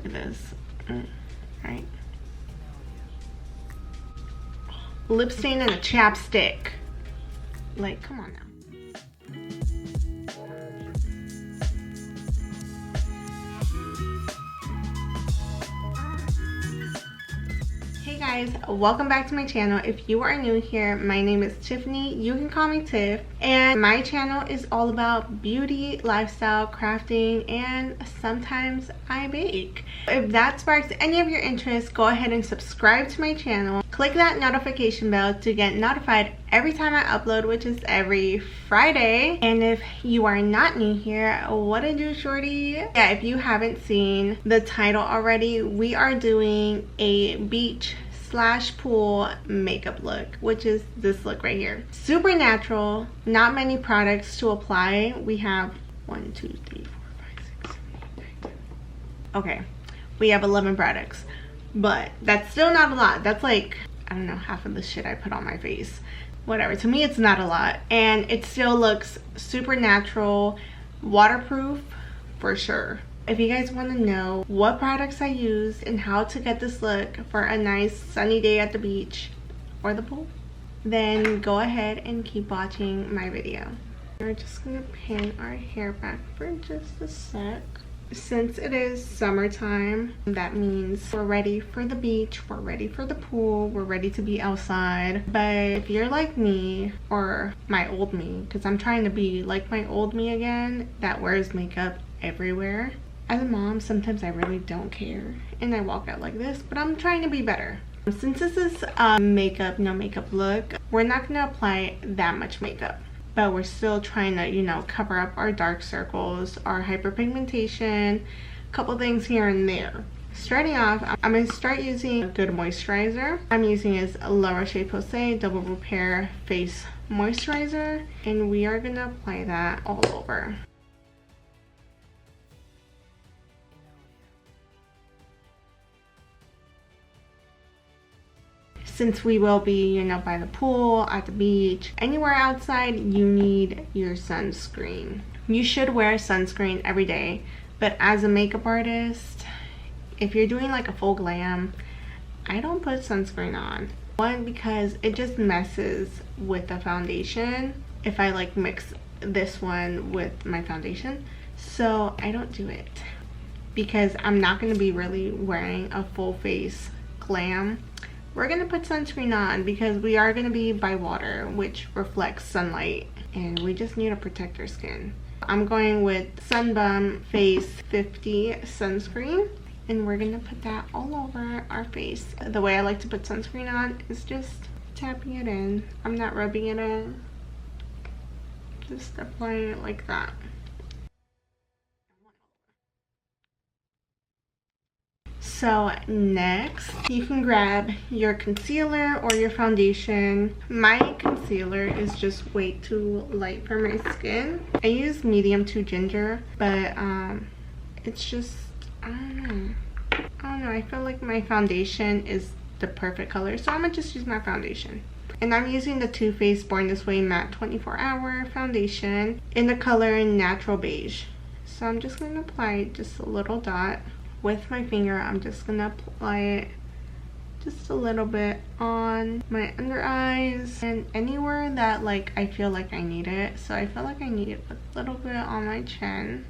at this. Right. Lip stain and a chapstick. Like, come on now. Hey guys, welcome back to my channel. If you are new here, my name is Tiffany. You can call me Tiff, and my channel is all about beauty, lifestyle, crafting, and sometimes I bake. If that sparks any of your interest, go ahead and subscribe to my channel. Click that notification bell to get notified every time I upload, which is every Friday. And if you are not new here, what to do, shorty? Yeah, if you haven't seen the title already, we are doing a beach / pool makeup look, which is this look right here. Super natural, not many products to apply. We have 1, 2, 3, 4, 5, 6, 7, 8, 9, 10. Okay, we have 11 products, but that's still not a lot. That's like, I don't know, half of the shit I put on my face. Whatever, to me it's not a lot, and it still looks super natural, waterproof for sure. If you guys want to know what products I used and how to get this look for a nice sunny day at the beach or the pool, then go ahead and keep watching my video. We're just gonna pin our hair back for just a sec. Since it is summertime, that means we're ready for the beach, we're ready for the pool, we're ready to be outside. But if you're like me, or my old me, because I'm trying to be like my old me again, that wears makeup everywhere. As a mom, sometimes I really don't care and I walk out like this, but I'm trying to be better. Since this is a makeup, no makeup look, we're not gonna apply that much makeup, but we're still trying to, you know, cover up our dark circles, our hyperpigmentation, a couple things here and there. Starting off, I'm going to start using a good moisturizer. I'm using is La Roche-Posay Double Repair Face Moisturizer, and we are going to apply that all over. Since we will be, you know, by the pool, at the beach, anywhere outside, you need your sunscreen. You should wear sunscreen every day, but as a makeup artist, if you're doing like a full glam, I don't put sunscreen on. One, because it just messes with the foundation if I like mix this one with my foundation. So I don't do it because I'm not going to be really wearing a full face glam. We're going to put sunscreen on because we are going to be by water, which reflects sunlight, and we just need to protect our skin. I'm going with Sunbum Face 50 sunscreen, and we're going to put that all over our face. The way I like to put sunscreen on is just tapping it in. I'm not rubbing it in, just applying it like that. So next, you can grab your concealer or your foundation. My concealer is just way too light for my skin. I use medium to ginger, but it's just, I don't know. I feel like my foundation is the perfect color, so I'm gonna just use my foundation. And I'm using the Too Faced Born This Way Matte 24-Hour Foundation in the color Natural Beige. So I'm just gonna apply just a little dot. With my finger, I'm just gonna apply it just a little bit on my under eyes and anywhere that like I feel like I need it. So I feel like I need it a little bit on my chin,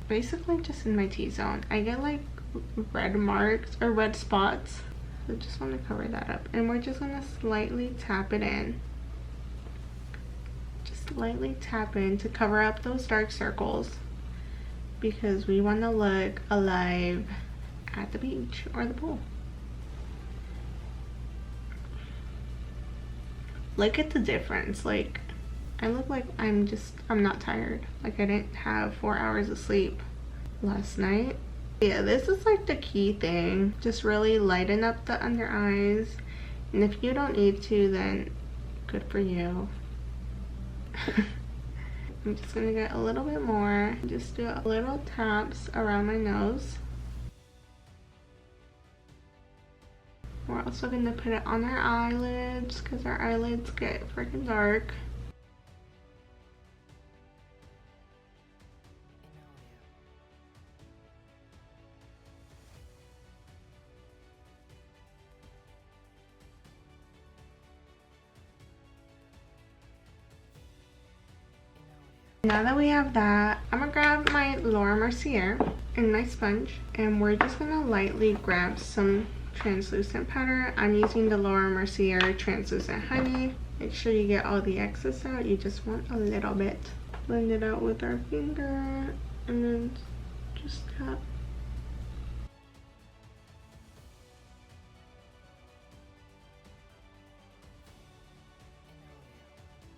basically just in my T-zone. I get like red marks or red spots, so I just want to cover that up, and we're just gonna slightly tap it in, just lightly tap in to cover up those dark circles, because we want to look alive at the beach or the pool. Look at the difference. Like, I look like I'm not tired. Like I didn't have 4 hours of sleep last night. Yeah, this is like the key thing. Just really lighten up the under eyes. And if you don't need to, then good for you. I'm just gonna get a little bit more. Just do little taps around my nose. We're also gonna put it on our eyelids because our eyelids get freaking dark. Now that we have that, I'm gonna grab my Laura Mercier and my sponge, and we're just gonna lightly grab some translucent powder. I'm using the Laura Mercier translucent honey. Make sure you get all the excess out. You just want a little bit. Blend it out with our finger and then just tap.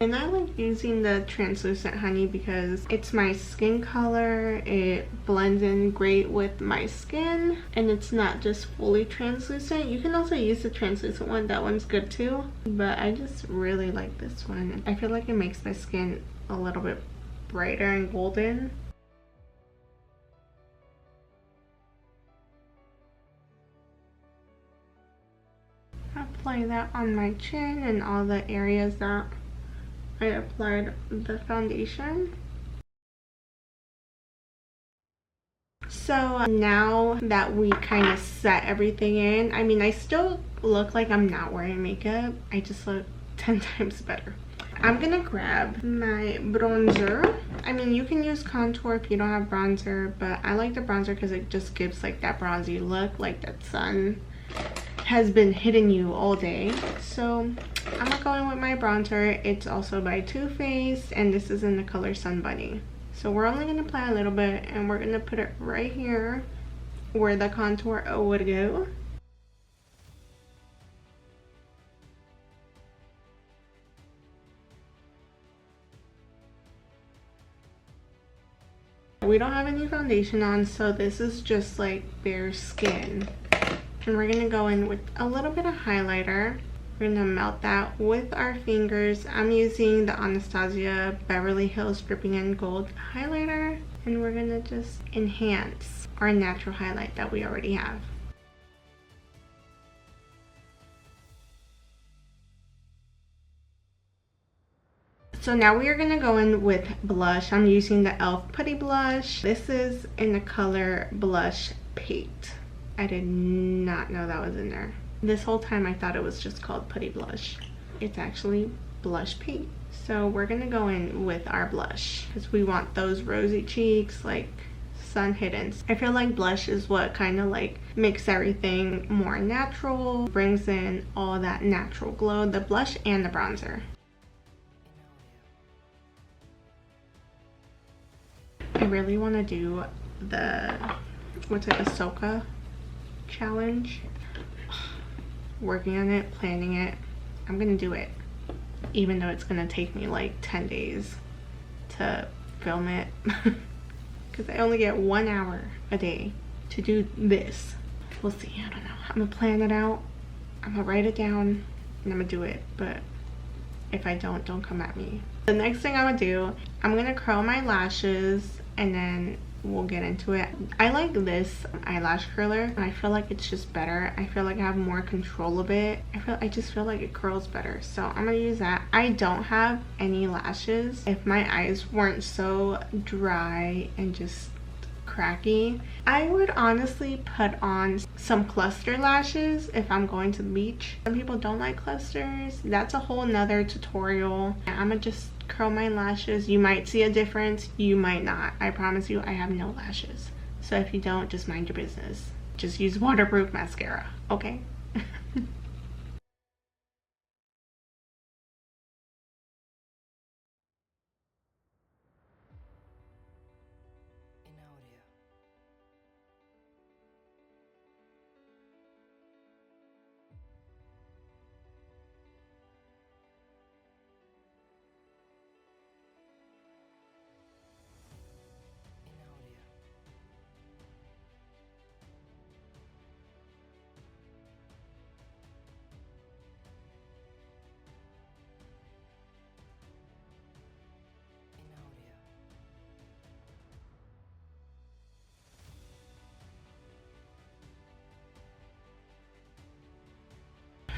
And I like using the translucent honey because it's my skin color. It blends in great with my skin and it's not just fully translucent. You can also use the translucent one. That one's good too. But I just really like this one. I feel like it makes my skin a little bit brighter and golden. Apply that on my chin and all the areas that I applied the foundation. So now that we kind of set everything in, I mean, I still look like I'm not wearing makeup. I just look 10 times better. I'm gonna grab my bronzer. I mean, you can use contour if you don't have bronzer, but I like the bronzer because it just gives like that bronzy look, like that sun has been hitting you all day. So I'm gonna go in with my bronzer. It's also by Too Faced and this is in the color Sun Bunny. So we're only gonna apply a little bit and we're gonna put it right here where the contour would go. We don't have any foundation on, so this is just like bare skin. And we're gonna go in with a little bit of highlighter. We're gonna melt that with our fingers. I'm using the Anastasia Beverly Hills Dripping in Gold highlighter. And we're gonna just enhance our natural highlight that we already have. So now we are gonna go in with blush. I'm using the e.l.f. Putty Blush. This is in the color Blush Paint. I did not know that was in there. This whole time I thought it was just called Putty Blush. It's actually Blush Paint. So we're gonna go in with our blush because we want those rosy cheeks, like sun hidden. I feel like blush is what kind of like makes everything more natural, brings in all that natural glow, the blush and the bronzer. I really want to do the, what's it, Ahsoka challenge. Working on it, planning it. I'm gonna do it, even though it's gonna take me like 10 days to film it because I only get 1 hour a day to do this. We'll see. I don't know. I'm gonna plan it out, I'm gonna write it down, and I'm gonna do it. But if I don't come at me. The next thing I'm gonna do, I'm gonna curl my lashes and then we'll get into it. I like this eyelash curler and I feel like it's just better. I feel like I have more control of it. I just feel like it curls better, so I'm gonna use that. I don't have any lashes. If my eyes weren't so dry and just cracky, I would honestly put on some cluster lashes if I'm going to the beach. Some people don't like clusters. That's a whole nother tutorial. I'm gonna just curl my lashes. You might see a difference, you might not. I promise you I have no lashes. So if you don't, just mind your business. Just use waterproof mascara, okay?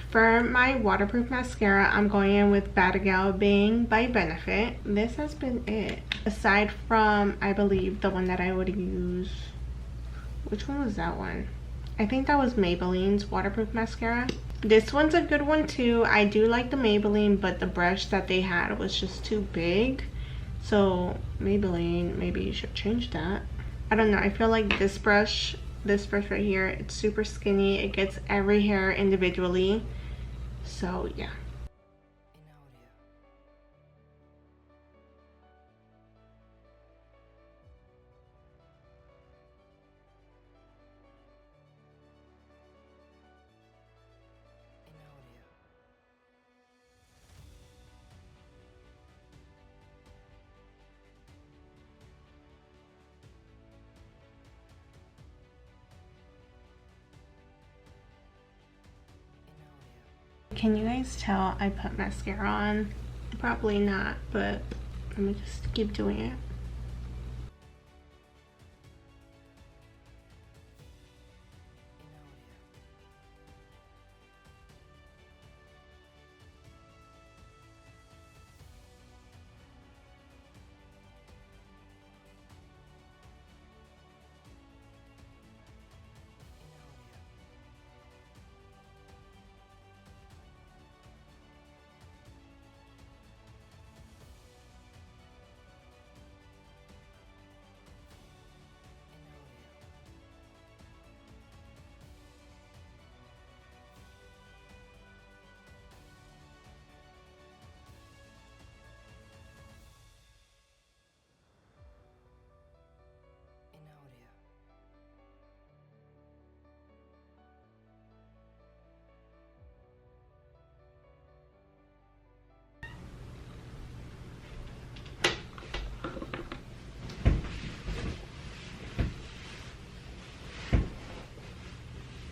For my waterproof mascara, I'm going in with Badagal Bang by Benefit. This has been it. Aside from, I believe, the one that I would use. Which one was that one? I think that was Maybelline's waterproof mascara. This one's a good one too. I do like the Maybelline, but the brush that they had was just too big. So Maybelline, maybe you should change that. I don't know, I feel like this brush right here, it's super skinny. It gets every hair individually. So yeah. Can you guys tell I put mascara on? Probably not, but let me just keep doing it.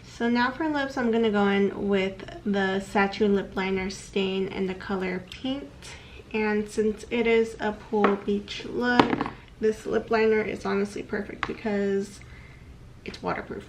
So now for lips, I'm going to go in with the Sacheu lip liner stain in the color Pink. And since it is a pool beach look, this lip liner is honestly perfect because it's waterproof.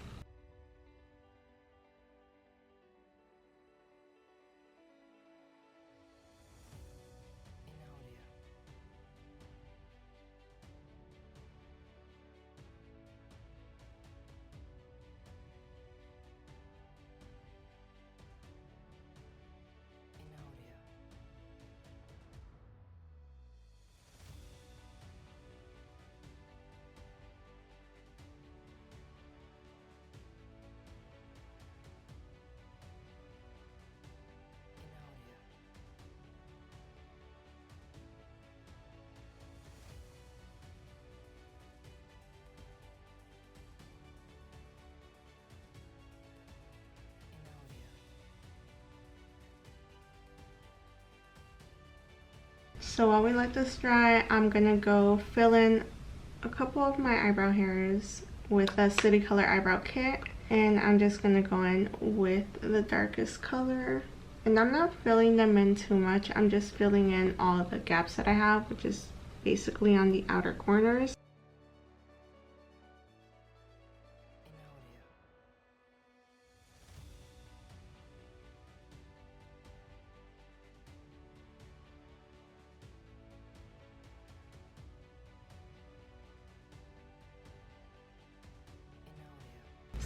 So while we let this dry, I'm gonna go fill in a couple of my eyebrow hairs with a City Color eyebrow kit, and I'm just gonna go in with the darkest color. And I'm not filling them in too much, I'm just filling in all of the gaps that I have, which is basically on the outer corners.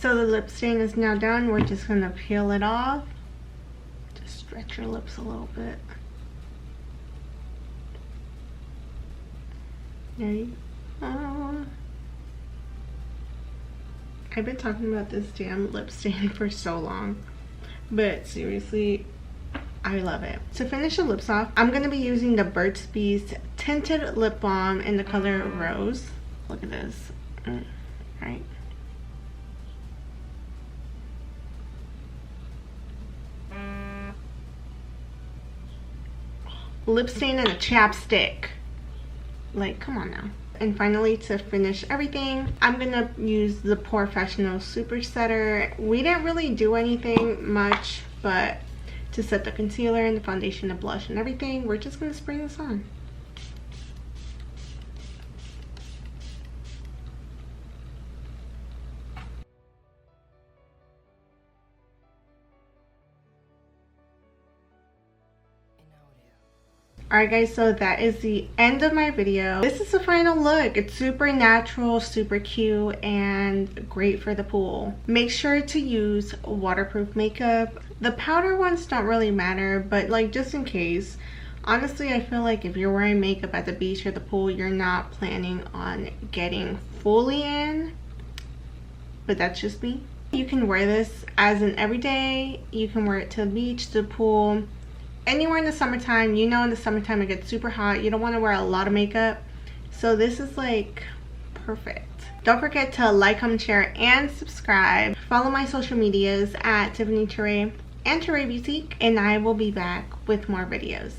So the lip stain is now done. We're just gonna peel it off. Just stretch your lips a little bit. There you go. I've been talking about this damn lip stain for so long, but seriously, I love it. To finish the lips off, I'm gonna be using the Burt's Bees Tinted Lip Balm in the color Rose. Look at this. Right. Lip stain and a chapstick. Like, come on now. And finally, to finish everything, I'm gonna use the Porefessional Super Setter. We didn't really do anything much, but to set the concealer and the foundation, the blush and everything, we're just gonna spray this on. Alright guys, so that is the end of my video. This is the final look. It's super natural, super cute, and great for the pool. Make sure to use waterproof makeup. The powder ones don't really matter, but like just in case, Honestly, I feel like if you're wearing makeup at the beach or the pool, you're not planning on getting fully in, but that's just me. You can wear this as an everyday. You can wear it to the beach, to the pool, anywhere in the summertime. You know, in the summertime it gets super hot. You don't want to wear a lot of makeup, so this is like perfect. Don't forget to like, comment, share, and subscribe. Follow my social medias at Tiffanycherre and Cherrebeautique, and I will be back with more videos.